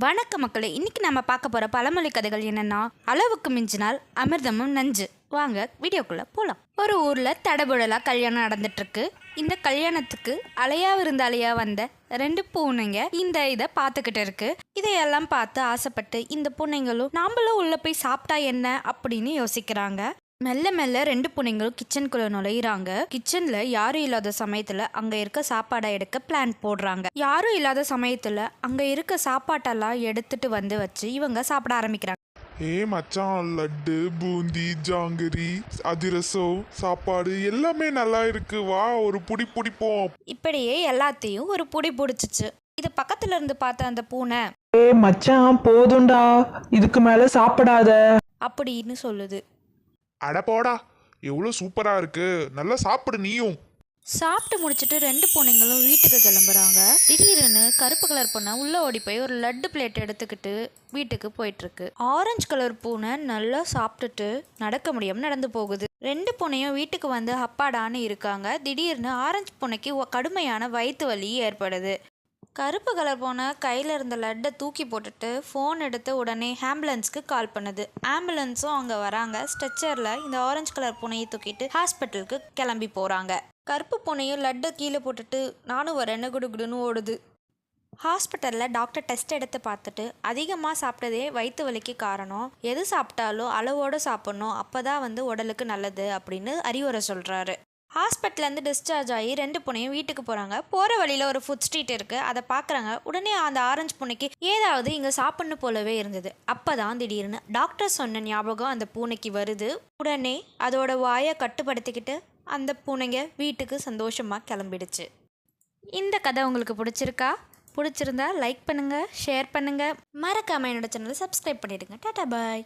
வணக்க மக்களே, இன்னைக்கு நம்ம பார்க்க போற பழமொழி கதைகள் என்னன்னா, அளவுக்கு மிஞ்சினால் அமிர்தமும் நஞ்சு. வாங்க வீடியோக்குள்ள போலாம். ஒரு ஊர்ல தடபுடலா கல்யாணம் நடந்துட்டு இருக்கு. இந்த கல்யாணத்துக்கு அலையா விருந்தாளியா வந்த 2 பூனைங்க இதை பார்த்துக்கிட்டு இருக்கு. இதையெல்லாம் பார்த்து ஆசைப்பட்டு இந்த பூனைங்களும் நாமளும் உள்ள போய் சாப்பிட்டா என்ன அப்படின்னு யோசிக்கிறாங்க. மெல்ல மெல்ல 2 பூனைங்களும் கிச்சனுக்குள்ள நுழையிறாங்க. கிச்சன்ல யாரும் இல்லாத சமயத்துல அங்க இருக்க சாப்பாடை எடுக்க பிளான் போடுறாங்க. யாரும் இல்லாத சமயத்துல அங்க இருக்க சாப்பாட்டெல்லாம் எடுத்துட்டு வந்து வச்சு இவங்க சாப்பிட ஆரம்பிக்கிறாங்க. மச்சான், லட்டு, பூந்தி, ஜாங்கிரி, அதிரசம், சாப்பாடு எல்லாமே நல்லா இருக்கு. வா, ஒரு புடி பிடிப்போம். இப்படியே எல்லாத்தையும் ஒரு புடி பிடிச்சிச்சு. இது பக்கத்துல இருந்து பார்த்த அந்த பூனை, மச்சான் போதும்டா, இதுக்கு மேல சாப்பிடாத அப்படின்னு சொல்லுது. அட போடா, எவ்வளோ சூப்பரா இருக்கு, நல்லா சாப்பிடு நீயும். சாப்பிட்டு முடிச்சுட்டு 2 பூனைங்களும் வீட்டுக்கு கிளம்புறாங்க. திடீர்னு கருப்பு கலர் பூனை உள்ள ஓடி போய் ஒரு லட்டு பிளேட் எடுத்துக்கிட்டு வீட்டுக்கு போயிட்டு இருக்கு. ஆரஞ்சு கலர் பூனை நல்லா சாப்பிட்டுட்டு நடக்க முடியாம நடந்து போகுது. 2 பூனையும் வீட்டுக்கு வந்து அப்பாடான்னு இருக்காங்க. திடீர்னு ஆரஞ்சு பூனைக்கு கடுமையான வயிற்று வலி ஏற்படுது. கருப்பு கலர் பூனை கையில் இருந்த லட்டை தூக்கி போட்டுட்டு ஃபோன் எடுத்து உடனே ஆம்புலன்ஸ்க்கு கால் பண்ணுது. ஆம்புலன்ஸும் அங்கே வராங்க. ஸ்ட்ரெச்சரில் இந்த ஆரஞ்சு கலர் பூனையை தூக்கிட்டு ஹாஸ்பிட்டலுக்கு கிளம்பி போகிறாங்க. கருப்பு பூனையும் லட்டை கீழே போட்டுட்டு நானும் வரேன்னு குடுகுடுன்னு ஓடுது. ஹாஸ்பிட்டலில் டாக்டர் டெஸ்ட் எடுத்து பார்த்துட்டு அதிகமாக சாப்பிட்டதே வயிற்று வலிக்கு காரணம், எது சாப்பிட்டாலும் அளவோடு சாப்பிட்ணும், அப்போ தான் உடலுக்கு நல்லது அப்படின்னு அறிவுரை சொல்கிறாரு. ஹாஸ்பிட்டல்லேருந்து டிஸ்சார்ஜ் ஆகி 2 பூனையும் வீட்டுக்கு போகிறாங்க. போகிற வழியில் ஒரு ஃபுட் ஸ்ட்ரீட் இருக்குது, அதை பார்க்குறாங்க. உடனே அந்த ஆரஞ்சு பூனைக்கு ஏதாவது இங்கே சாப்பிட்ணும் போலவே இருந்தது. அப்போ தான் திடீர்னு டாக்டர் சொன்ன ஞாபகம் அந்த பூனைக்கு வருது. உடனே அதோட வாயை கட்டுப்படுத்திக்கிட்டு அந்த பூனைங்க வீட்டுக்கு சந்தோஷமாக கிளம்பிடுச்சு. இந்த கதை உங்களுக்கு பிடிச்சிருந்தா லைக் பண்ணுங்கள், ஷேர் பண்ணுங்கள், மறக்காமல் என்னோட சேனலை சப்ஸ்கிரைப் பண்ணிவிடுங்க. டாடா பாய்.